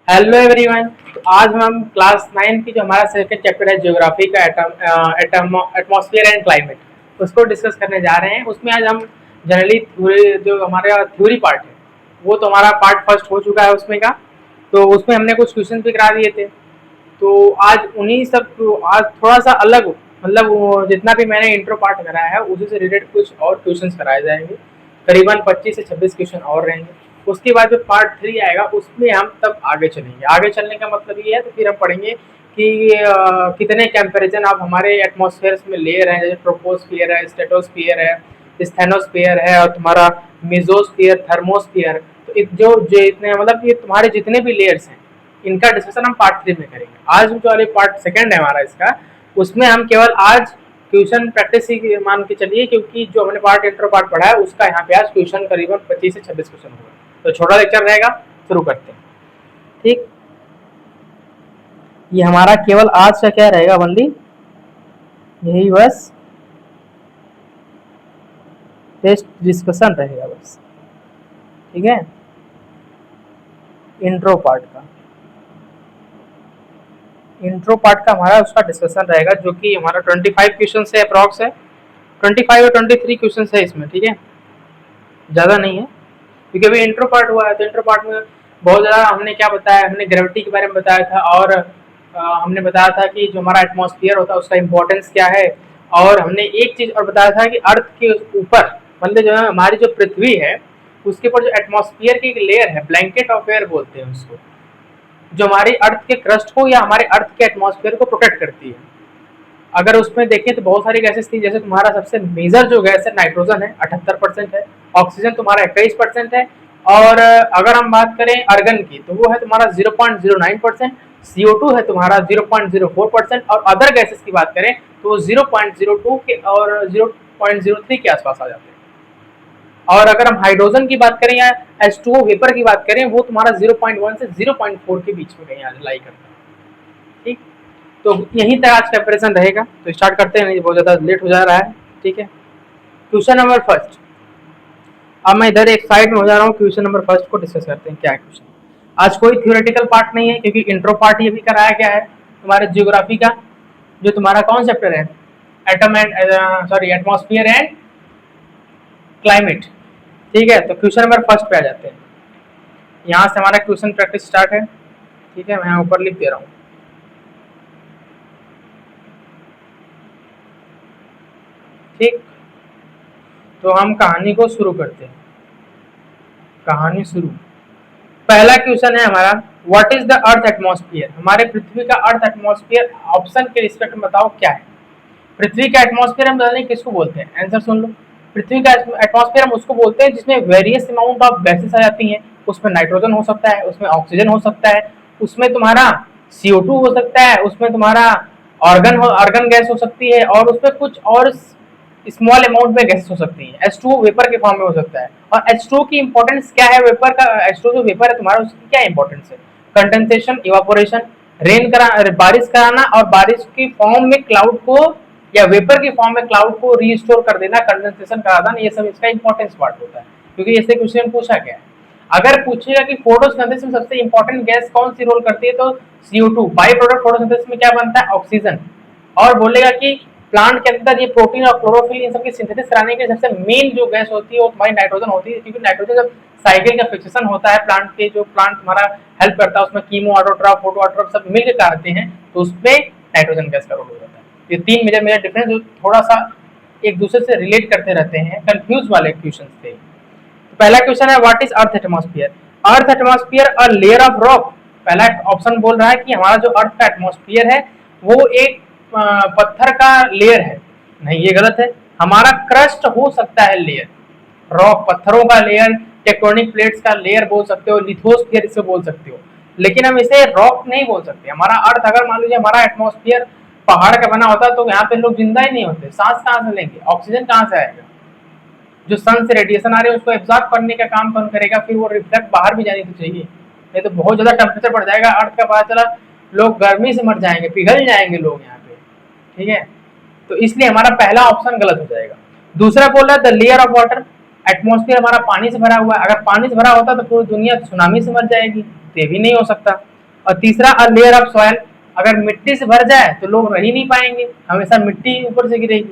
Hello everyone. तो आज हम क्लास 9 की जो हमारा सेकंड चैप्टर है ज्योग्राफी का एटमॉस्फेयर एंड क्लाइमेट उसको डिस्कस करने जा रहे हैं। उसमें आज हम जनरली जो हमारा थ्योरी पार्ट है वो तो हमारा पार्ट फर्स्ट हो चुका है उसमें का। तो उसमें हमने कुछ क्वेश्चन भी करा दिए थे। तो आज उन्हीं सब आज थोड़ा सा अलग मतलब जितना भी मैंने इंट्रो पार्ट कराया है उसी से रिलेटेड कुछ और क्वेश्चंस कराए जाएंगे। करीबन 25 से 26 क्वेश्चन और रहेंगे। उसके बाद जो पार्ट 3 आएगा उसमें हम तब आगे चलेंगे। आगे चलने का मतलब ये है तो फिर हम पढ़ेंगे कि कितने कंपैरिजन आप हमारे एटमॉस्फेयर में लेयर हैं, जैसे ट्रोपोस्फियर है, स्ट्रेटोस्फियर है, स्थेनोस्फियर है और तुम्हारा मेसोस्फियर, थर्मोस्फियर। तो जो इतने मतलब ये तुम्हारे जितने भी लेयर्स हैं इनका डिस्कशन हम पार्ट 3 में करेंगे। आज जो वाले पार्ट सेकंड है हमारा इसका, उसमें हम केवल आज क्वेश्चन प्रैक्टिस ही मान के चलिए, क्योंकि जो हमने पार्ट इंट्रो पार्ट पढ़ा है उसका यहाँ पे आज क्वेश्चन करीबन 25 से 26 क्वेश्चन होगा। तो छोटा लेक्चर रहेगा, शुरू करते हैं। ठीक, ये हमारा केवल आज का क्या रहेगा बंदी, यही बस टेस्ट डिस्कशन रहेगा बस। ठीक है, इंट्रो पार्ट का हमारा उसका डिस्कशन रहेगा, जो कि हमारा 25 क्वेश्चन है, अप्रॉक्स है 25 और 23 क्वेश्चन है इसमें। ठीक है, ज़्यादा नहीं है, क्योंकि अभी इंट्रो पार्ट हुआ है। तो इंट्रो पार्ट में बहुत ज़्यादा हमने क्या बताया, हमने ग्रेविटी के बारे में बताया था और हमने बताया था कि जो हमारा एटमॉस्फेयर होता है उसका इम्पोर्टेंस क्या है। और हमने एक चीज़ और बताया था कि अर्थ के ऊपर मतलब जो है हमारी जो पृथ्वी है उसके ऊपर जो एटमॉस्फेयर की एक लेयर है, ब्लैंकेट ऑफ एयर बोलते हैं उसको, जो हमारी अर्थ के क्रस्ट को या हमारे अर्थ के एटमॉस्फेयर को प्रोटेक्ट करती है। अगर उसमें देखें तो बहुत सारी गैसेस थी, जैसे तुम्हारा सबसे मेजर जो गैस है नाइट्रोजन है, 78% है। ऑक्सीजन तुम्हारा 21% है। और अगर हम बात करें अर्गन की तो वो है तुम्हारा 0.09%। CO2 है तुम्हारा 0.04%। और अदर गैसेस की बात करें तो वो 0.02 के और 0.03 के आसपास आ जाते हैं। और अगर हम हाइड्रोजन की बात करें या H2O वेपर की बात करें, वो तुम्हारा 0.1 से 0.4 के बीच में कहीं लाई करता है। ठीक, तो यहीं तक आज कंपेरिजन रहेगा। तो स्टार्ट करते हैं, नहीं बहुत ज़्यादा लेट हो जा रहा है। ठीक है, क्वेश्चन नंबर फर्स्ट। अब मैं इधर एक साइड में हो जा रहा हूँ, क्वेश्चन नंबर फर्स्ट को डिस्कस करते हैं। क्या है क्वेश्चन? आज कोई थ्योरेटिकल पार्ट नहीं है, क्योंकि इंट्रो पार्ट ये भी कराया गया है तुम्हारे जियोग्राफी का, जो तुम्हारा कौन चैप्टर है, atom and atmosphere and climate. ठीक है, तो क्वेश्चन नंबर फर्स्ट पे आ जाते हैं। यहाँ से हमारा क्वेश्चन प्रैक्टिस स्टार्ट है। ठीक है, मैं यहाँ ऊपर लिख दे रहा हूँ। ठीक, तो हम कहानी को शुरू करते हैं। कहानी शुरू। पहला क्वेश्चन है हमारा, what is the earth atmosphere? हमारे पृथ्वी का अर्थ एटमॉस्फेयर ऑप्शन के रिस्पेक्ट में बताओ क्या है। पृथ्वी का एटमॉस्फेयर हम जानेंगे किसको बोलते हैं, आंसर सुन लो। पृथ्वी का एटमॉस्फेयर हम उसको बोलते हैं जिसमें वेरियस अमाउंट ऑफ गैसेस आ जाती हैं। उसमें नाइट्रोजन हो सकता है, उसमें ऑक्सीजन हो सकता है, उसमें तुम्हारा CO2 हो सकता है, उसमें तुम्हारा आर्गन गैस हो सकती है, और उसमें कुछ और स्मॉल अमाउंट में गैसेस हो सकती है। H2O वेपर के फॉर्म में हो सकता है। और H2O की इंपॉर्टेंस क्या है, वेपर का H2O जो वेपर है तुम्हारा उसकी क्या इंपॉर्टेंस है? कंडेंसेशन, इवापोरेशन, रेन करा बारिश कराना, और बारिश की फॉर्म में क्लाउड को या वेपर के फॉर्म में क्लाउड को रीस्टोर कर देना, कंडेंसेशन करा देना, ये सब इसका इंपॉर्टेंस पार्ट होता है। क्योंकि ऐसे क्वेश्चन पूछा गया है। अगर पूछेगा कि फोटोसिंथेसिस में सबसे इंपॉर्टेंट गैस कौन सी रोल करती है, तो CO2। बाई प्रोडक्ट फोटोसिंथेसिस में क्या बनता है, ऑक्सीजन। और बोलेगा कि प्लांट के अंदर ये प्रोटीन और क्लोरोफिल इन सबकी सिंथेसिस कराने के सबसे मेन जो गैस होती है वो तुम्हारी नाइट्रोजन होती है। क्योंकि नाइट्रोजन जब साइकिल का फिक्सेशन होता है प्लांट के, जो प्लांट हमारा हेल्प करता है उसमें कीमो ऑटोट्रॉफ फोटो ऑटोट्रॉफ सब मिलकर कराते हैं, तो उसमें नाइट्रोजन गैस का रोल हो जाता है। ये तीन मेजर मेजर डिफरेंस जो थोड़ा सा एक दूसरे से रिलेट करते रहते हैं, कंफ्यूज वाले क्वेश्चन थे। तो पहला क्वेश्चन है, what is earth atmosphere? Earth atmosphere a layer of rock. पहला ऑप्शन बोल रहा है कि हमारा जो अर्थ का एटमॉस्फेयर है वो एक पत्थर का लेयर है। नहीं, ये गलत है। हमारा क्रस्ट हो सकता है लेयर, रॉक पत्थरों का लेयर, टेक्टोनिक प्लेट्स का लेयर बोल सकते हो, लिथोस्फीयर इसे बोल सकते हो, लेकिन हम इसे रॉक नहीं बोल सकते। हमारा अर्थ, अगर मान लीजिए हमारा एटमॉस्फेयर पहाड़ का बना होता तो यहाँ पे लोग जिंदा ही नहीं होते। सांस कहाँ से लेंगे, ऑक्सीजन कहाँ से आएगा? जो सन से रेडिएशन आ रही है उसको एब्जॉर्ब करने का काम कौन करेगा? फिर वो रिफ्लेक्ट बाहर भी जानी तो चाहिए, नहीं तो बहुत ज्यादा टेम्परेचर बढ़ जाएगा अर्थ का, पता चला लोग गर्मी से मर जाएंगे, पिघल जाएंगे लोग यहाँ पे। ठीक है, तो इसलिए हमारा पहला ऑप्शन गलत हो जाएगा। दूसरा बोल रहा है the layer of water. Atmosphere हमारा पानी से भरा हुआ है। अगर पानी से भरा होता तो पूरी दुनिया सुनामी से मर जाएगी, तो ये भी नहीं हो सकता। और तीसरा अ लेयर ऑफ सॉइल, अगर मिट्टी से भर जाए तो लोग रह ही नहीं पाएंगे, हमेशा मिट्टी ऊपर से गिरेगी।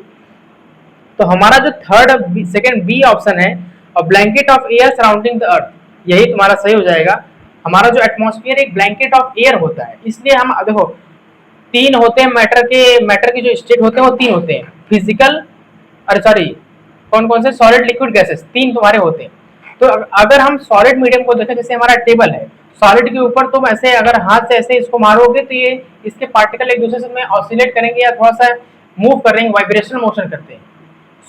तो हमारा जो थर्ड सेकंड बी ऑप्शन है, a blanket of air surrounding the earth, यही तुम्हारा सही हो जाएगा। हमारा जो एटमॉस्फेयर एक ब्लैंकेट ऑफ एयर होता है, इसलिए हम देखो तीन होते हैं मैटर के जो स्टेट होते हैं वो तीन होते हैं, फिजिकल, अरे सॉरी, कौन कौन से, सॉलिड लिक्विड गैसेस, तीन तुम्हारे होते हैं। तो अगर हम सॉलिड मीडियम को देखें, जैसे हमारा टेबल है, सॉलिड के ऊपर तुम ऐसे अगर हाथ से ऐसे इसको मारोगे तो ये इसके पार्टिकल एक दूसरे से ऑसिलेट करेंगे या थोड़ा सा मूव करेंगे, वाइब्रेशनल मोशन करते हैं।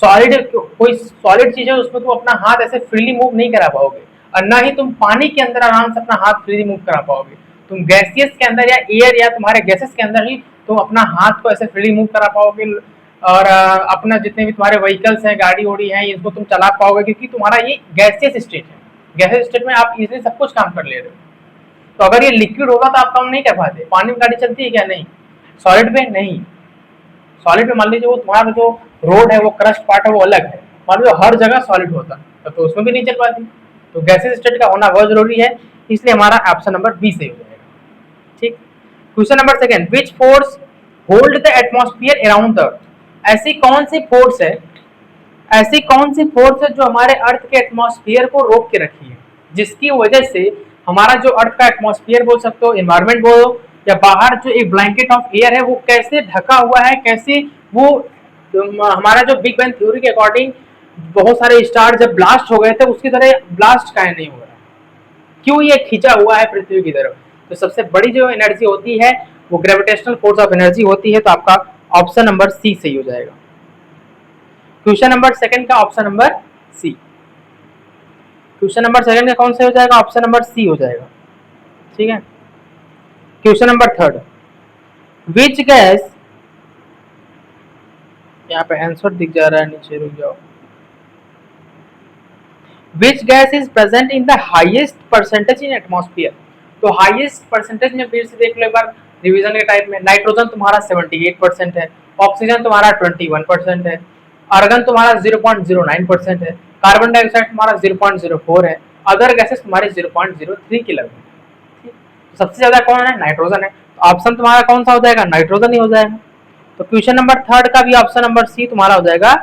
सॉलिड कोई सॉलिड चीज है उसमें तुम अपना हाथ ऐसे फ्रीली मूव नहीं करा पाओगे, और ना ही तुम पानी के अंदर आराम से अपना हाथ फ्रीली मूव करा पाओगे। तुम गैसियस के अंदर या एयर या तुम्हारे गैसेस के अंदर ही तुम अपना हाथ को ऐसे फ्रीली मूव करा पाओगे, और अपना जितने भी तुम्हारे व्हीकल्स हैं, गाड़ी ओड़ी है, इसको तुम चला पाओगे, क्योंकि तुम्हारा ये गैसियस स्टेट है। गैसियस स्टेट में आप इजीली सब कुछ काम कर ले रहे हो। तो अगर ये लिक्विड होगा तो आप काम नहीं कर पाते। पानी में गाड़ी चलती है क्या? नहीं। सॉलिड में नहीं। सॉलिड में मान लीजिए वो तुम्हारा जो रोड है, वो क्रस्ट पार्ट है, वो अलग है, मान लो हर जगह सॉलिड होता तो उसमें भी नहीं चल पाती। तो गैसेस स्टेट का होना बहुत जरूरी है, इसलिए हमारा ऑप्शन नंबर बी सही हो जाएगा। ठीक। Question number second, which force hold the atmosphere around the earth, ऐसी कौन सी फोर्स है, ऐसी कौन सी फोर्स है जो हमारे अर्थ के एटमॉस्फेयर को रोक के रखी है, जिसकी वजह से हमारा जो अर्थ का एटमॉस्फेयर बोल सकते हो, एनवायरमेंट बोलो, या बाहर जो एक ब्लैंकेट ऑफ एयर है वो कैसे ढका हुआ है, कैसे वो हमारा जो बिग बैंग थ्योरी के अकॉर्डिंग बहुत सारे स्टार जब ब्लास्ट हो गए थे उसकी तरह ब्लास्ट काहे नहीं हो रहा, क्यों ये खींचा हुआ है पृथ्वी की तरफ। तो सबसे बड़ी जो एनर्जी होती है वो ग्रेविटेशनल फोर्स ऑफ एनर्जी होती है। तो आपका ऑप्शन नंबर सी सही हो जाएगा। क्वेश्चन नंबर सेकंड का option number C, question number second का कौन सा हो जाएगा? ऑप्शन नंबर सी हो जाएगा। ठीक है। Question number third, which gas, यहाँ पे आंसर दिख जा रहा है नीचे, रुक जाओ। विच gas is present in the highest percentage in atmosphere, तो हाईएस्ट परसेंटेज में फिर से देख लो एक बार रिवीजन के टाइप में। नाइट्रोजन तुम्हारा 78% है, ऑक्सीजन तुम्हारा 21% है, आर्गन तुम्हारा 0.09% है, कार्बन डाइऑक्साइड तुम्हारा 0.04 है, अदर गैसेस तुम्हारे 0.03 की लगभग। सबसे ज्यादा कौन है? नाइट्रोजन है। तो ऑप्शन तुम्हारा कौन सा हो जाएगा? नाइट्रोजन ही हो जाएगा। तो क्वेश्चन नंबर थर्ड का भी ऑप्शन नंबर सी तुम्हारा हो जाएगा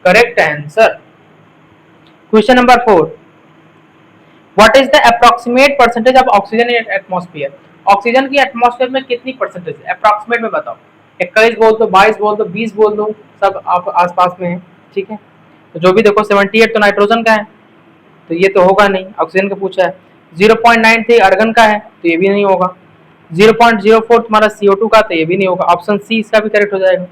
correct answer. Question number four, what is the approximate percentage of oxygen in atmosphere, oxygen की एटमॉस्फेयर में कितनी परसेंटेज है? अप्रोक्सीमेट में बताओ। 21 बोल दो, 22 बोल दो, 20 बोल दो, सब आप आसपास में है। ठीक है। तो जो भी देखो 78 तो नाइट्रोजन का है, तो ये तो होगा नहीं, ऑक्सीजन का पूछा है। 0.93 आर्गन का है, तो ये भी नहीं होगा। 0.04 तुम्हारा CO2 का, तो ये भी नहीं होगा। ऑप्शन सी इसका भी करेक्ट हो जाएगा।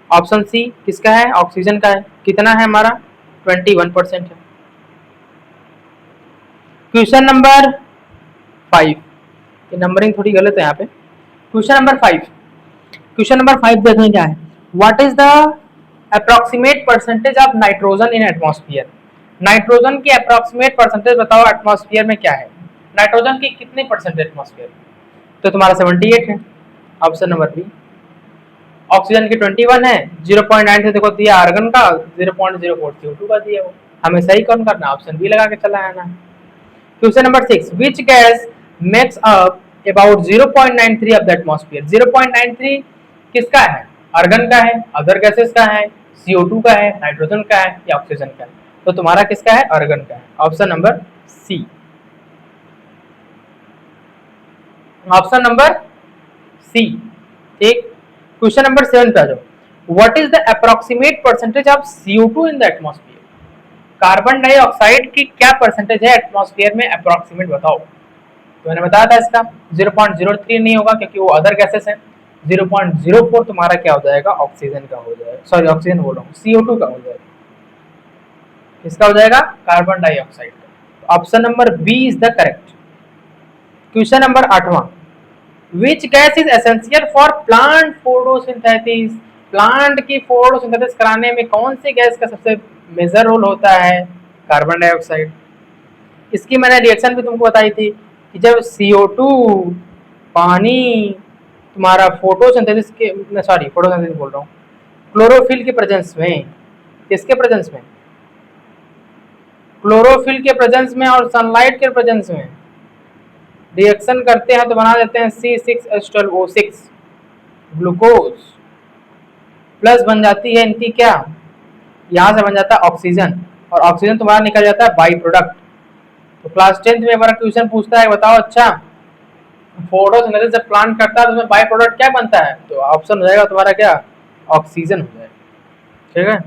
ऑप्शन सी किसका है? ऑक्सीजन का है। कितना है हमारा? 21% है। क्वेश्चन नंबर 5, ये नंबरिंग थोड़ी गलत है यहाँ पे। क्वेश्चन नंबर 5, क्वेश्चन नंबर 5 देखें क्या है। What is the approximate percentage of nitrogen in atmosphere, nitrogen की अप्रोक्सीमेट परसेंटेज बताओ एटमॉस्फेयर में क्या है। नाइट्रोजन की कितनी परसेंट एटमॉस्फेयर? तो तुम्हारा 78 है, ऑप्शन नंबर बी। ऑक्सीजन की 21 है, 0.9 से देखो दिया आर्गन का, 0.04 CO2 का दिया। वो हमें सही कौन करना? ऑप्शन बी लगा के चला आना। Question number 6, which gas makes up about 0.93 of the atmosphere, 0.93 किसका है? आर्गन का है, अदर गैसेस का है, CO2 का है, नाइट्रोजन का है, या ऑक्सीजन का है? तो तुम्हारा किसका है? आर्गन का है, option number C. Option number C. ठीक। क्वेश्चन नंबर 7 पे आ जाओ। What is the approximate percentage of CO2 in the atmosphere, carbon dioxide की क्या परसेंटेज है एटमॉस्फेयर में? अप्रोक्सीमेट बताओ। तो मैंने बताया था इसका 0.03 नहीं होगा क्योंकि वो अदर गैसेस है। 0.04 तुम्हारा क्या हो जाएगा? ऑक्सीजन का हो जाएगा, सॉरी ऑक्सीजन बोल रहा हूँ, CO2 का हो जाएगा। किसका हो जाएगा? कार्बन डाइऑक्साइड का। Option number B is the correct. Question number 8वां, which gas is essential for plant photosynthesis, plant की फोटोसिंथेसिस कराने में कौन सी गैस का सबसे मेजर रोल होता है? Carbon dioxide. इसकी मैंने रिएक्शन भी तुमको बताई थी कि जब CO2 पानी तुम्हारा फोटोसिंथेसिस के, सॉरी फोटोसिंथेसिस बोल रहा हूँ, क्लोरोफिल के प्रेजेंस में, किसके प्रेजेंस में? क्लोरोफिल के प्रेजेंस में और सनलाइट के प्रेजेंस में रिएक्शन करते हैं तो बना देते हैं C6H12O6 ग्लूकोज, प्लस बन जाती है इनकी क्या, यहाँ से बन जाता है ऑक्सीजन, और ऑक्सीजन तुम्हारा निकल जाता है बाई प्रोडक्ट। तो क्लास 10th में हमारा क्वेश्चन पूछता है, बताओ अच्छा फोटोसिंथेसिस जब प्लांट करता है तो उसमें बाई प्रोडक्ट क्या बनता है, तो ऑप्शन हो जाएगा तुम्हारा क्या, ऑक्सीजन हो जाएगा, ठीक है।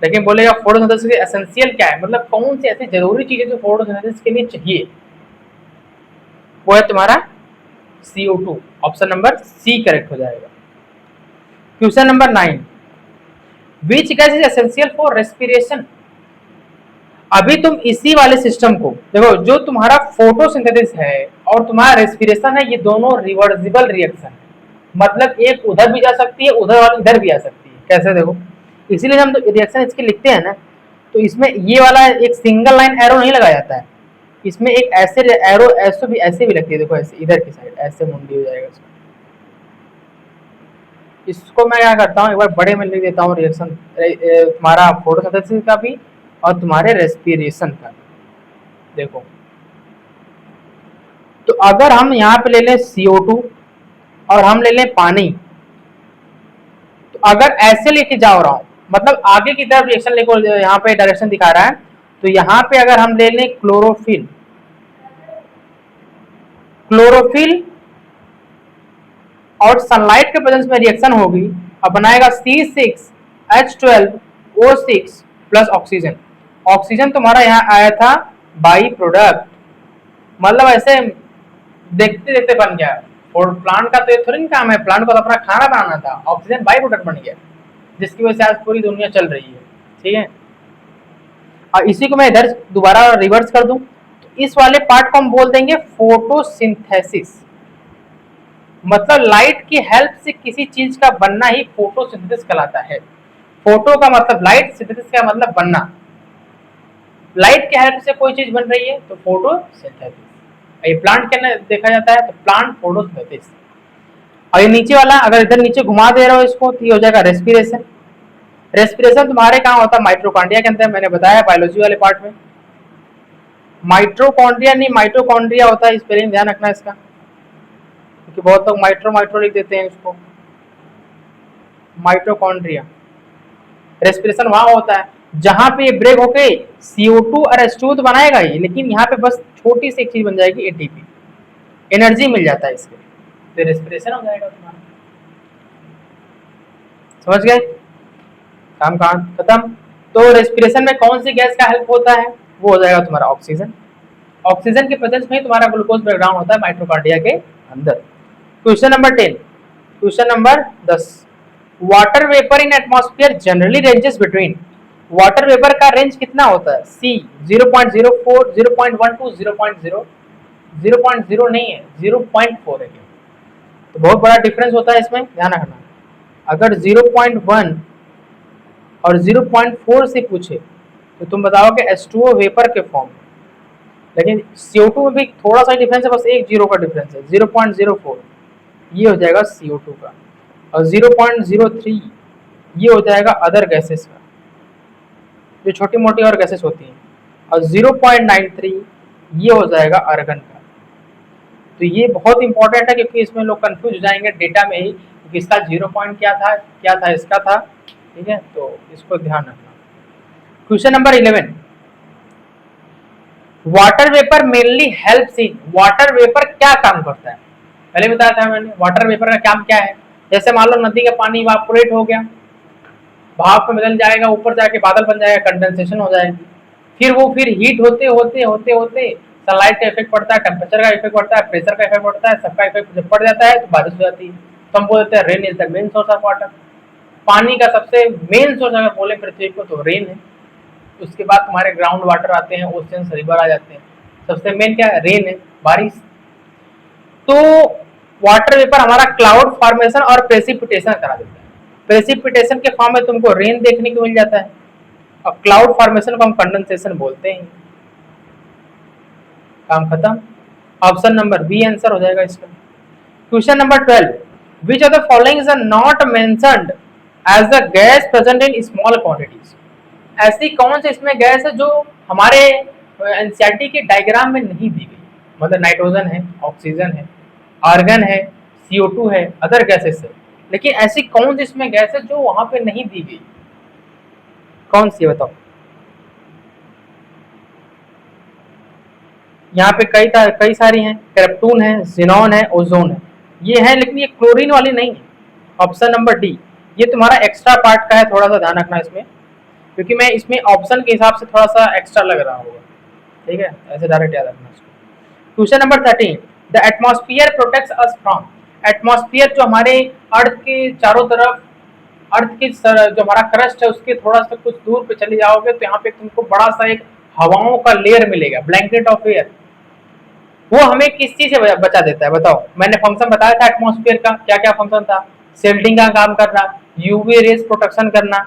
लेकिन बोलेगा फोटोसिंथेसिस के एसेंशियल क्या है, मतलब कौन सी ऐसी जरूरी चीजें जो फोटोसिंथेसिस के लिए चाहिए, वो है तुम्हारा CO2। Option number C correct हो जाएगा। Question number 9, which gas is essential for respiration. अभी तुम इसी वाले सिस्टम को देखो, जो तुम्हारा फोटोसिंथेसिस है और तुम्हारा रेस्पिरेशन है, ये दोनों रिवर्सिबल रिएक्शन है, मतलब एक उधर भी जा सकती है, उधर वाली इधर भी आ सकती है। कैसे देखो, इसीलिए हम तो रिएक्शन इसके लिखते हैं ना, तो इसमें ये वाला एक सिंगल लाइन एरो नहीं लगाया जाता है, इसमें एक ऐसे एरो ऐसे भी लगती है, देखो ऐसे इधर की साइड ऐसे मुंडी हो जाएगा इसको। इसको मैं क्या करता हूँ, एक बार बड़े में लिख देता हूँ रिएक्शन तुम्हारा फोटोसिंथेसिस का भी और तुम्हारे रेस्पिरेशन का। देखो तो अगर हम यहाँ पे ले लें CO2 और हम ले लें पानी, तो अगर ऐसे लेके जा रहा हूँ, मतलब आगे की तरफ रिएक्शन लेको, यहाँ पे डायरेक्शन दिखा रहा है, तो यहाँ पे अगर हम ले लें क्लोरोफिल, क्लोरोफिल और सनलाइट के प्रेजेंस में रिएक्शन होगी और बनाएगा C6H12O6 प्लस ऑक्सीजन। ऑक्सीजन तुम्हारा यहाँ आया था बाई प्रोडक्ट, मतलब ऐसे देखते देखते बन गया। और प्लांट का तो ये थोड़ी काम है, प्लांट को तो अपना खाना बनाना था, ऑक्सीजन बाई प्रोडक्ट बन गया, जिसकी वजह से आज पूरी दुनिया चल रही है, ठीक है। और इसी को मैं इधर दोबारा रिवर्स कर दूं, तो इस वाले पार्ट को हम बोल देंगे फोटोसिंथेसिस, मतलब लाइट की हेल्प से किसी चीज का बनना ही फोटोसिंथेसिस कहलाता है। फोटो का मतलब लाइट, सिंथेसिस का मतलब बनना, लाइट की हेल्प से कोई चीज बन रही है तो फोटोसिंथेसिस। ये प्लांट के अंदर देखा जाता है तो प्लांट फोटोसिंथेसिस। और ये नीचे वाला अगर इधर नीचे घुमा दे रहा हो इसको, तो ये हो जाएगा रेस्पिरेशन। रेस्पिरेशन तुम्हारे कहाँ होता है, माइट्रोकॉन्ड्रिया के अंदर, मैंने बताया बायोलॉजी वाले पार्ट में। माइट्रोकॉन्ड्रिया नहीं माइटोकॉन्ड्रिया होता है, स्पेलिंग ध्यान रखना इसका, क्योंकि बहुत लोग माइट्रो लिख देते हैं इसको, माइटोकॉन्ड्रिया। रेस्पिरेशन वहां होता है जहां पे ये ब्रेक होके CO2 और H2 तो बनाएगा ही, लेकिन यहाँ पे बस छोटी सी एक चीज बन जाएगी ATP, एनर्जी मिल जाता है इसके, तो रेस्पिरेशन हो जाएगा तुम्हारा। समझ गए, काम कहां खत्म। तो रेस्पिरेशन में कौन सी गैस का हेल्प होता है, वो हो जाएगा तुम्हारा ऑक्सीजन। ऑक्सीजन के प्रेजेंस में तुम्हारा ग्लूकोज ब्रेकडाउन होता है माइटोकॉन्ड्रिया के अंदर। Question number 10, question number 10, water vapour इन atmosphere generally ranges between. Water vapour का रेंज कितना होता है, C 0.04, 0.12, 0.0, 0.0 नहीं है 0.4 है, तो बहुत बड़ा डिफरेंस होता है इसमें, ध्यान रखना। अगर 0.1 और 0.4 से पूछे तो तुम बताओगे H2O वेपर के फॉर्म में, लेकिन CO2 में भी थोड़ा सा डिफरेंस है, बस एक जीरो का डिफरेंस है, 0.04 ये हो जाएगा CO2 का, और 0.03 ये हो जाएगा अदर गैसेस का, जो छोटी मोटी और गैसेस होती हैं, और 0.93 ये हो जाएगा आर्गन का। तो ये बहुत इंपॉर्टेंट है, क्योंकि इसमें लोग कंफ्यूज हो जाएंगे डेटा में ही, क्योंकि इसका 0 पॉइंट क्या था इसका था, ठीक है, तो इसको ध्यान रखना। Question number 11, water vapour mainly helps in. Water vapour क्या काम करता है, पहले बताया था मैंने, वाटर वेपर का काम क्या है। जैसे मान लो नदी का पानी इवापोरेट हो गया, भाप में बदल जाएगा, ऊपर जाके बादल बन जाएगा, कंडेंसेशन हो जाएगी, फिर वो फिर हीट होते होते होते होते सनलाइट का इफेक्ट पड़ता है, टेम्परेचर का इफेक्ट पड़ता है, प्रेशर का इफेक्ट पड़ता है, सबका इफेक्ट जब पड़ जाता है तो बारिश हो जाती है। तो हम बोलते हैं rain is the main source of water. पानी का सबसे मेन सोर्स अगर बोले पृथ्वी को तो रेन है, उसके बाद तुम्हारे ग्राउंड वाटर आते हैं, ओशियंस, रिवर आ जाते हैं, सबसे मेन क्या है, रेन है, बारिश। तो वाटर वेपर हमारा क्लाउड फॉर्मेशन और प्रेसिपिटेशन करा देता है। प्रेसिपिटेशन के फॉर्म में तुमको रेन देखने को मिल जाता है, और क्लाउड फॉर्मेशन को हम कंडेंसेशन बोलते हैं। काम खत्म। ऑप्शन नंबर बी आंसर हो जाएगा इसका। Question number 12, which of the following is not mentioned as the gas present in small quantities. ऐसी कौन सी इसमें गैस है जो हमारे एनसीईआरटी के डायग्राम में नहीं दी गई। मतलब नाइट्रोजन है, ऑक्सीजन है, आर्गन है, CO2 है, अदर गैसेस है। लेकिन ऐसी कौन सी इसमें गैस है जो वहां पे नहीं दी गई? कौन सी है बताओ? यहाँ पे कई सारी हैं, क्रिप्टोन है, जिनॉन है, ओजोन है, ये है, लेकिन ये क्लोरीन वाली नहीं है। ऑप्शन नंबर डी, ये तुम्हारा एक्स्ट्रा पार्ट का है, थोड़ा सा ध्यान रखना इसमें, क्योंकि मैं इसमें ऑप्शन के हिसाब से थोड़ा सा एक्स्ट्रा लग रहा होगा, ठीक है, ऐसे डायरेक्ट याद रखना इसको। Question number 13, the atmosphere protects us from, atmosphere जो हमारे अर्थ के चारों तरफ, अर्थ की जो हमारा क्रस्ट है उसके थोड़ा सा कुछ दूर पे चले जाओगे तो यहाँ पे तुमको बड़ा सा एक हवाओं का लेयर मिलेगा, ब्लैंकेट ऑफ एयर। वो हमें किस चीज से बचा देता है बताओ? मैंने फंक्शन बताया था एटमॉस्फेयर का, क्या क्या फंक्शन था? शेल्डिंग का काम करना, यूवी रेज प्रोटेक्शन करना,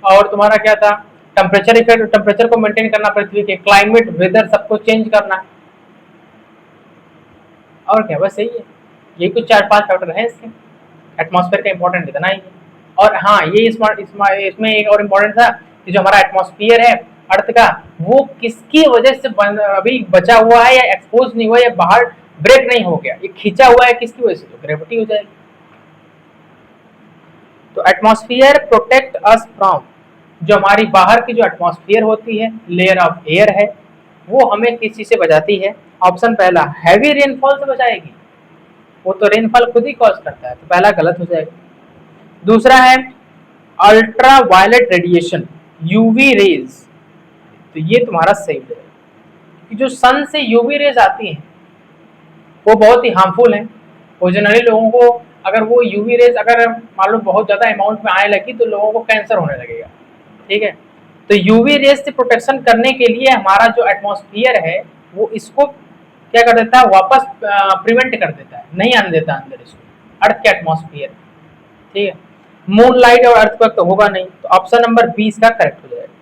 और तुम्हारा क्या था? टेम्परेचर इफेक्ट, टेम्परेचर को मेंटेन करना पृथ्वी के, क्लाइमेट वेदर सबको चेंज करना, और क्या, बस यही है। ये कुछ 4-5 फैक्टर है इसके, एटमॉस्फेयर का इंपॉर्टेंट इतना ही है। और हाँ, ये इसमें एक और इम्पोर्टेंट था कि जो हमारा एटमॉस्फेयर है अर्थ का, वो किसकी वजह से अभी बचा हुआ है, या एक्सपोज नहीं हुआ, या बाहर ब्रेक नहीं हो गया, ये खींचा हुआ है किसकी वजह से? तो ग्रेविटी हो जाएगी। तो एटमॉस्फेयर प्रोटेक्ट अस फ्रॉम, जो हमारी बाहर की जो एटमॉस्फेयर होती है, लेयर ऑफ एयर है, वो हमें किस चीज से बचाती है? ऑप्शन पहला, हैवी रेनफॉल से बचाएगी, वो तो रेनफॉल खुद ही कॉज करता है, तो पहला गलत हो जाएगा। दूसरा है ultraviolet radiation, UV rays, तो ये तुम्हारा सही है, कि जो सन से यूवी रेज आती हैं वो बहुत ही हार्मफुल है। और जनरली लोगों को, अगर वो यूवी रेज अगर मान लो बहुत ज़्यादा अमाउंट में आने लगी तो लोगों को कैंसर होने लगेगा, ठीक है। तो यूवी रेज से प्रोटेक्शन करने के लिए हमारा जो एटमॉस्फेयर है वो इसको क्या कर देता है? वापस प्रिवेंट कर देता है, नहीं आने देता अंदर इसको, अर्थ के एटमॉस्फेयर, ठीक है। मून लाइट और अर्थक्वेक तो होगा नहीं, तो ऑप्शन नंबर 20 का करेक्ट हो जाएगा।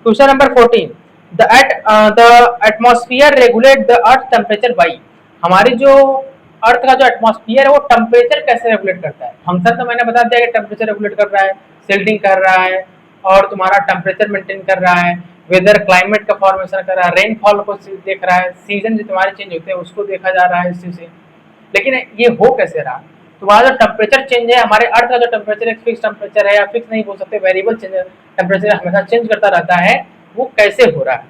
Question number 14, the atmosphere regulate the earth temperature by, हमारी जो अर्थ का जो एटमॉस्फेयर है वो टेम्परेचर कैसे रेगुलेट करता है? फंक्शन तो मैंने बता दिया कि टेम्परेचर रेगुलेट कर रहा है, सिल्टिंग कर रहा है, और तुम्हारा टेम्परेचर मेंटेन कर रहा है, वेदर क्लाइमेट का फॉर्मेशन कर रहा है, रेनफॉल को देख रहा है, सीजन जो तुम्हारे चेंज होते हैं उसको देखा जा रहा है इसी से। लेकिन ये हो कैसे रहा? तुम्हारा जो टेम्परेचर चेंज है, हमारे अर्थ का जो टेम्परेचर एक फिक्स टेम्परेचर है, या फिक्स नहीं बोल सकते, वेरिएबल टेम्परेचर हमेशा चेंज करता रहता है, वो कैसे हो रहा है?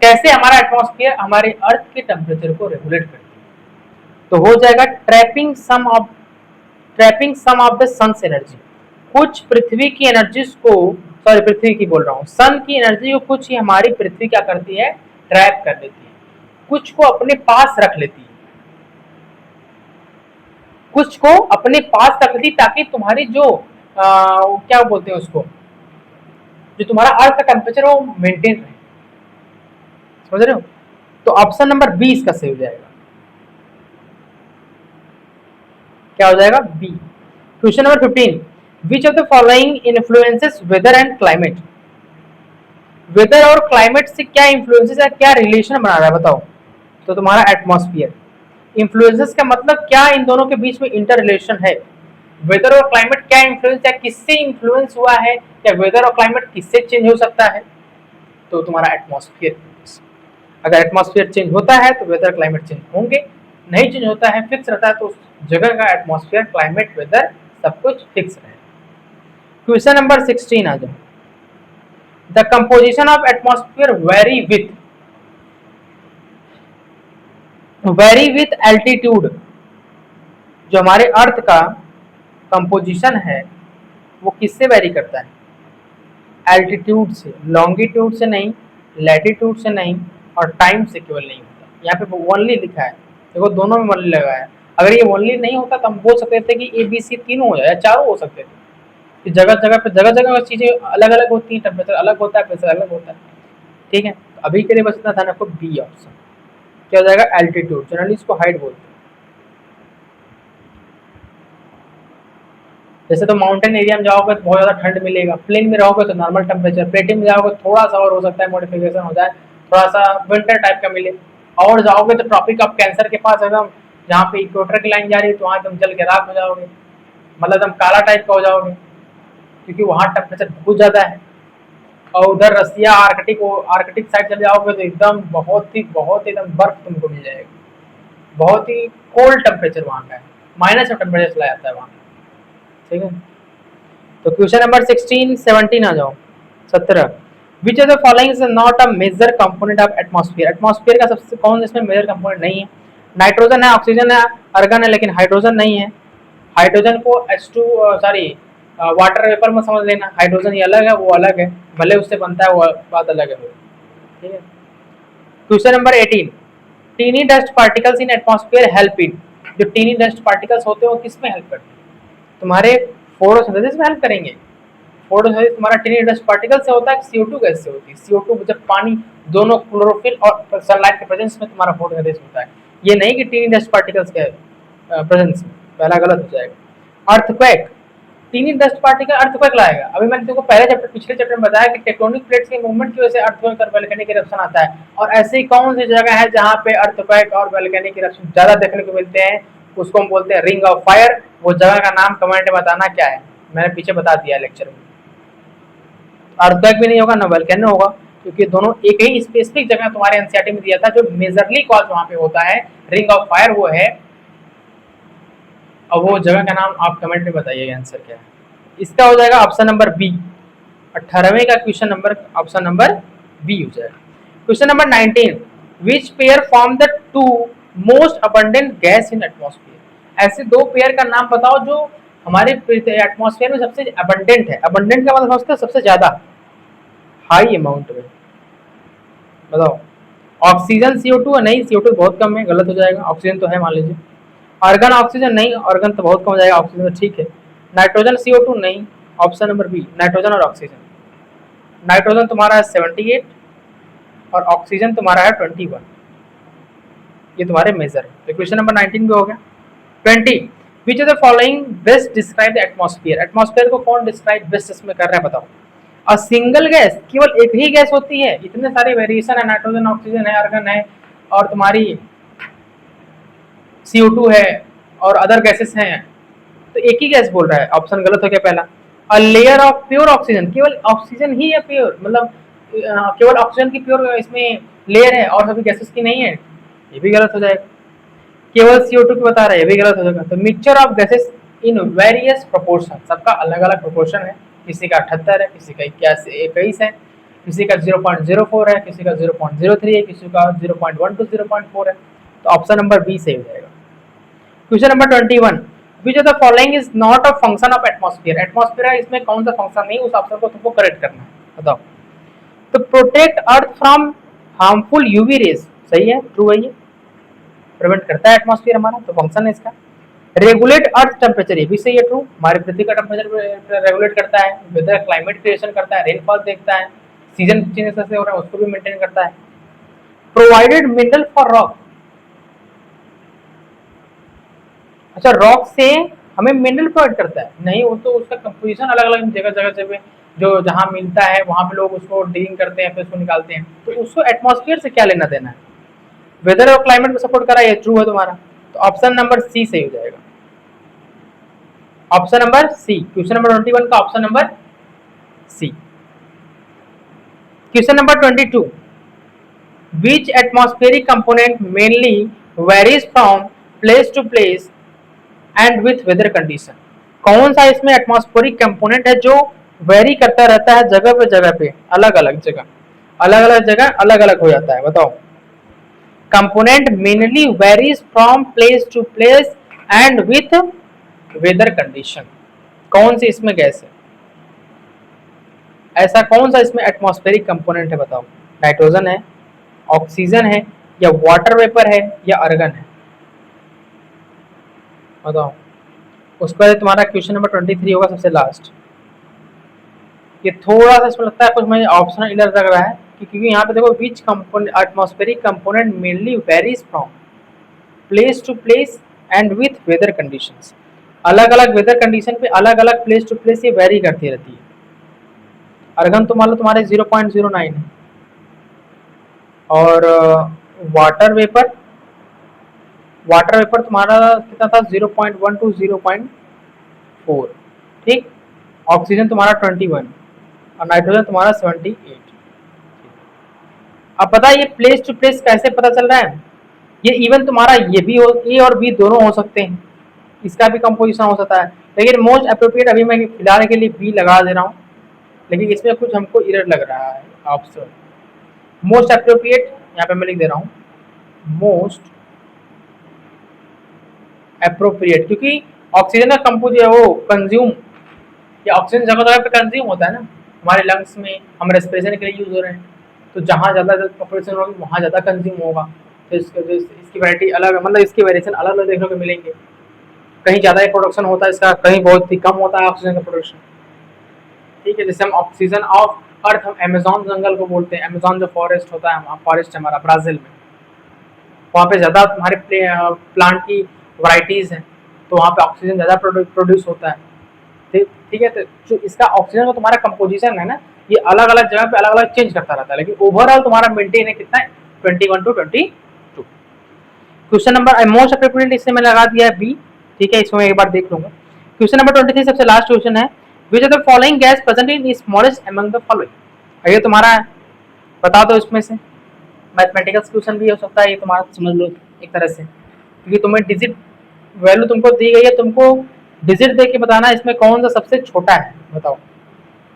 कैसे हमारा एटमॉस्फेयर हमारे अर्थ के टेम्परेचर को रेगुलेट करती है? तो हो जाएगा trapping some of the sun's energy, कुछ पृथ्वी की एनर्जीज को, सॉरी पृथ्वी की बोल रहा हूँ, सन की एनर्जी को कुछ ही हमारी पृथ्वी क्या करती है? ट्रैप कर लेती है, कुछ को अपने पास रख लेती है, कुछ को अपने पास रख ली, ताकि तुम्हारी जो क्या बोलते हैं उसको, जो तुम्हारा अर्थ का टेम्परेचर वो मेंटेन रहे, समझ रहे हो? तो ऑप्शन नंबर 20 का सही हो जाएगा, क्या हो जाएगा? B. Question number 15, which of the following influences weather and climate, weather और क्लाइमेट से क्या इन्फ्लुएंसेस है, क्या रिलेशन बना रहा है बताओ? तो तुम्हारा एटमॉस्फेयर, इन्फ्लुएंसेस का मतलब क्या इन दोनों के बीच में इंटर रिलेशन है? वेदर और क्लाइमेट क्या इन्फ्लुएंस है, किससे इन्फ्लुएंस हुआ है, या वेदर और क्लाइमेट किससे चेंज हो सकता है? तो तुम्हारा एटमॉस्फेयर, अगर एटमॉस्फेयर चेंज होता है तो वेदर क्लाइमेट चेंज होंगे, नहीं चेंज होता है, फिक्स रहता है, तो उस जगह का एटमॉस्फेयर क्लाइमेट वेदर सब कुछ फिक्स रहेगा। क्वेश्चन नंबर 16 आ जाओ, the composition of atmosphere very with altitude, जो हमारे अर्थ का कंपोजिशन है वो किससे वेरी करता है? एल्टीट्यूड से, लॉन्गिट्यूड से नहीं, लैटिट्यूड से नहीं, और टाइम से केवल नहीं होता। यहाँ पे ओनली लिखा है, देखो दोनों में ओनली लगा है, अगर ये ओनली नहीं होता तो हम बोल सकते थे कि ABC तीनों हो जाए या चारों हो सकते थे, कि जगह जगह चीजें अलग अलग होती हैं, टेम्परेचर अलग होता है, प्रेशर अलग होता है, ठीक है। तो अभी के लिए बस इतना ध्यान रखो, बी ऑप्शन क्या हो जाएगा? एल्टीट्यूड, जनरली इसको हाइट बोलते हैं। जैसे तो माउंटेन एरिया में जाओगे तो बहुत ज़्यादा ठंड मिलेगा, प्लेन में रहोगे तो नॉर्मल टेम्परेचर, प्लेटिन में जाओगे थोड़ा सा और हो सकता है मॉडिफिकेशन हो जाए, थोड़ा सा विंटर टाइप का मिले, और जाओगे तो ट्रॉपिक ऑफ कैंसर के पास एकदम, जहाँ पे इक्वेटर की लाइन जा रही है, तो वहाँ तुम जल के राख हो जाओगे, मतलब एकदम काला टाइप का हो जाओगे, क्योंकि वहाँ टेम्परेचर बहुत ज़्यादा है। और उधर रसिया आर्कटिक आर्कटिक साइड चले जाओगे तो एकदम बहुत ही एकदम बर्फ तुमको मिल जाएगी, बहुत ही कोल्ड टेम्परेचर वहाँ का है, माइनस में टेम्परेचर चला जाता है वहाँ। ठीक है, तो क्वेश्चन नंबर 16 17 आ जाओ। 17, which of the following is not a major component of atmosphere. Atmosphere का सबसे कौन इसमें मेजर कंपोनेंट नहीं है? नाइट्रोजन है, ऑक्सीजन है, आर्गन है, लेकिन हाइड्रोजन नहीं है। हाइड्रोजन को H2 सॉरी वाटर वेपर में समझ लेना, हाइड्रोजन ये अलग है वो अलग है, भले उससे बनता है वो बात अलग है। ठीक है, question number 18, tiny dust particles in atmosphere help in. जो टीनी डस्ट पार्टिकल्स होते हैं वो किस में हेल्प करते हैं? तुम्हारे फोटोसिंथेसिस में हेल्प करेंगे। फोटोसिंथेसिस तुम्हारा टीनी डस्ट पार्टिकल से होता है, CO2 गैस से होती है। CO2 जब पानी दोनों क्लोरोफिल और सनलाइट के प्रेजेंस में तुम्हारा फोटोसिंथेसिस होता है। ये नहीं कि टीनी डस्ट पार्टिकल्स के प्रेजेंस में, पहला गलत हो जाएगा। Earthquake, tiny dust particle earthquake लाएगा। अभी मैंने तुमको पहले चैप्टर पिछले चैप्टर में बताया कि टेक्टोनिक प्लेट्स के मूवमेंट की वजह से अर्थक्वेक और वोल्केनिक इरप्शन आता है। और ऐसी कौन सी जगह है जहाँ पे अर्थक्वेक और वोल्केनिक इरप्शन ज्यादा देखने को मिलते हैं? उसको हम बोलते हैं रिंग ऑफ फायर। वो जगह का नाम कमेंट में बताना क्या है, मैंने पीछे बता दिया लेक्चर में। अर्थक्वेक भी नहीं होगा ना वोल्केनो होगा, क्योंकि दोनों एक ही स्पेसिफिक जगह तुम्हारे एनसीईआरटी में दिया था जो मेजरली कॉज वहां पे होता है रिंग ऑफ फायर, वो है। अब वो जगह का नाम आप कमेंट में बताइएगा आंसर क्या है। इसका हो जाएगा ऑप्शन नंबर बी। 18वें का question number option number B हो जाएगा। Question number 19, which pair form the two most abundant gas in atmosphere. ऐसे दो पेयर का नाम बताओ जो हमारे एटमॉस्फेयर में सबसे अबंडेंट है। अबंडेंट का मतलब समझते हो सबसे ज्यादा हाई अमाउंट में। बताओ, ऑक्सीजन CO2 है? नहीं, CO2 बहुत कम है, गलत हो जाएगा। ऑक्सीजन तो है मान लीजिए। Argon oxygen? नहीं, आर्गन तो बहुत कम हो जाएगा, ऑक्सीजन तो ठीक है। Nitrogen CO2? नहीं, ऑप्शन नंबर बी नाइट्रोजन और ऑक्सीजन। नाइट्रोजन तुम्हारा है 78 और ऑक्सीजन तुम्हारा है 21। ये तुम्हारे मेजर है। तो क्वेश्चन नंबर 19 भी हो गया। 20, विच of the following best describe the atmosphere. Atmosphere को कौन डिस्क्राइब बेस्ट इसमें कर रहा है बताओ। अ सिंगल गैस, केवल एक ही गैस होती है? इतने सारे वेरिएशन है, नाइट्रोजन, ऑक्सीजन है, आर्गन है, और तुम्हारी CO2 है और अदर गैसेस हैं, तो एक ही गैस बोल रहा है। ऑप्शन गलत हो गया पहला। A layer of pure oxygen, केवल ऑक्सीजन ही है प्योर, मतलब केवल ऑक्सीजन की प्योर इसमें लेयर है और सभी गैसेस की नहीं है, ये भी गलत हो जाएगा। केवल CO2 की बता रहा है, ये भी गलत हो जाएगा। तो mixture of gases in various proportion, सबका अलग अलग प्रोपोर्शन है। किसी का 78 है, किसी का 21 है, किसी का 0.04 है, किसी का 0.03 है, किसी का 0.1 to 0.4 है। तो ऑप्शन नंबर बी सही हो जाएगा। क्वेश्चन नंबर 21, विच of the following is not a function of atmosphere. Atmosphere इसमें कौन सा फंक्शन नहीं, उस ऑप्शन को तुमको करेक्ट करना है, बताओ। तो protect earth from harmful UV rays, सही है, ट्रू है, ये प्रिवेंट करता है एटमॉस्फेयर हमारा, तो फंक्शन है इसका। रेगुलेट अर्थ टेम्परेचर, ये भी सही है, ट्रू। हमारी पृथ्वी का टेम्परेचर रेगुलेट करता है, वेदर क्लाइमेट क्रिएशन करता है, रेनफॉल देखता है, सीजन चेंजेस हो रहा है उसको भी मेंटेन करता है। प्रोवाइडेड मिनरल फॉर रॉक, अच्छा रॉक से हमें मिनरल प्रोवाइड करता है? नहीं, वो तो उसका कंपोजिशन अलग अलग जगह जगह से जो जहाँ मिलता है वहाँ पे लोग उसको डिगिंग करते हैं, फिर उसको निकालते हैं, तो उसको एटमॉस्फेयर से क्या लेना देना है। वेदर और क्लाइमेट को सपोर्ट करा, ये ट्रू है तुम्हारा, तो ऑप्शन नंबर सी सही हो जाएगा। ऑप्शन नंबर सी, क्वेश्चन नंबर 21 का option number C. Question number 22, which atmospheric component mainly varies from place to place and with weather condition. कौन सा इसमें एटमॉस्फेरिक कंपोनेंट है जो वेरी करता रहता है जगह पे, अलग अलग जगह अलग अलग हो जाता है, बताओ। Component mainly varies from place to place and with weather condition, कौन सी इसमें गैस है? ऐसा कौन सा इसमें एटमॉस्फेरिक कंपोनेंट है बताओ। नाइट्रोजन है, ऑक्सीजन है, या वाटर वेपर है, या आर्गन है, बताओ। उसके बाद तुम्हारा क्वेश्चन नंबर 23 होगा सबसे लास्ट। ये थोड़ा सा इसमें लगता है कुछ मुझे ऑप्शनल इधर लग रहा है, क्योंकि यहाँ पे देखो which component atmospheric component mainly varies from place to place and with weather conditions. अलग अलग वेदर कंडीशन पे अलग अलग प्लेस टू प्लेस ये वेरी करती रहती है। अर्गन तो मान लो तुम्हारे 0.09 है, और वाटर वेपर तुम्हारा कितना था, 0.1 to 0.4, ठीक। ऑक्सीजन तुम्हारा 21, और नाइट्रोजन तुम्हारा 78। अब पता है ये प्लेस टू प्लेस कैसे पता चल रहा है, ये इवन तुम्हारा ये भी हो, ए और बी दोनों हो सकते हैं, इसका भी कंपोजिशन हो सकता है, लेकिन मोस्ट अप्रोप्रिएट अभी मैं फिलहाल के लिए बी लगा दे रहा हूँ, लेकिन इसमें कुछ हमको एरर लग रहा है ऑप्शन। मोस्ट अप्रोप्रिएट यहाँ पे मैं लिख दे रहा हूँ मोस्ट अप्रोप्रिएट, क्योंकि ऑक्सीजन का कंपोज वो कंज्यूम, या ऑक्सीजन जगह जगह पे कंज्यूम होता है ना, हमारे लंग्स में हम रेस्पिरेशन के लिए यूज हो रहे हैं, तो जहाँ ज़्यादा पॉपुलेशन होगी वहाँ ज़्यादा कंज्यूम होगा, तो इसकी वैरायटी अलग, मतलब इसकी वेरिएशन अलग अलग देखने को मिलेंगे, कहीं ज़्यादा ही प्रोडक्शन होता है इसका, कहीं बहुत ही कम होता है ऑक्सीजन का प्रोडक्शन। ठीक है, जैसे हम ऑक्सीजन ऑफ अर्थ हम अमेजोन जंगल को बोलते हैं, अमेजोन जो फॉरेस्ट होता है, फॉरेस्ट हमारा ब्राज़ील में, वहाँ पे ज़्यादा हमारे प्लांट की वैरायटीज़ हैं, तो वहाँ पे ऑक्सीजन ज़्यादा प्रोड्यूस होता है। ठीक है, तो जो इसका ऑक्सीजन का तुम्हारा कंपोजिशन है ना, ये अलग अलग जगह पे अलग अलग चेंज करता रहता है, लेकिन ओवरऑल तुम्हारा मेंटेन है कितना है 21 to 22। Question number most appropriate इससे मैं लगा दिया है बी। ठीक है, इसको मैं एक बार देख लूंगा। क्वेश्चन नंबर 23 सबसे लास्ट क्वेश्चन है, which are the following gas present in smallest among the following. ये तुम्हारा है, बता दो इसमें से, मैथमेटिकल क्वेश्चन भी हो सकता है ये, तुम्हारा समझ लो एक तरह से, क्योंकि तुम्हें डिजिट वैल्यू तुमको दी गई है, तुमको डिजिट दे के बताना इसमें कौन सा सबसे छोटा है, बताओ।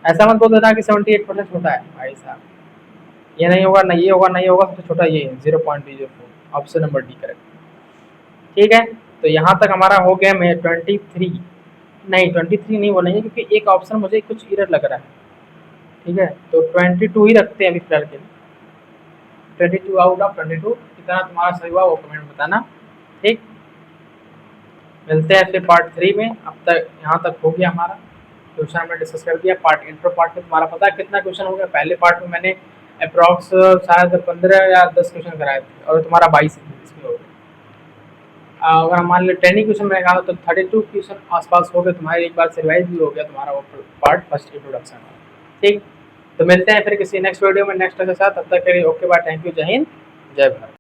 ऐसा मत बोल देना कि 78% छोटा है भाई साहब, ये नहीं होगा, नहीं ये होगा, नहीं होगा, सबसे छोटा ये है 0.04, ऑप्शन नंबर डी करेक्ट। ठीक है, तो यहाँ तक हमारा हो गया, मैं 23 नहीं 23 नहीं बोलेंगे, क्योंकि एक ऑप्शन मुझे कुछ एरर लग रहा है। ठीक है, तो 22 ही रखते हैं अभी फिलहाल के लिए, 22 आउट ऑफ 22, कितना तुम्हारा सही हुआ वो कमेंट बताना। ठीक, मिलते हैं फिर पार्ट 3 में। अब तक यहाँ तक हो गया हमारा क्वेश्चन, हमने डिस्कस कर दिया। पार्ट इंट्रो पार्ट में तुम्हारा पता है कितना क्वेश्चन हो गया, पहले पार्ट में मैंने अप्रॉक्स शायद 15 या 10 क्वेश्चन कराए थे, और तुम्हारा 22 इसमें हो गया। अगर हम मान लो 10 क्वेश्चन मैंने कहा तो 32 क्वेश्चन आसपास हो गए तुम्हारे, एक बार से रिवाइज भी हो गया तुम्हारा वो पार्ट फर्स्ट इंट्रोडक्शन। ठीक, तो मिलते हैं फिर किसी नेक्स्ट वीडियो में नेक्स्ट के साथ, तब तक के लिए ओके बाय, थैंक यू, जय हिंद, जय भारत।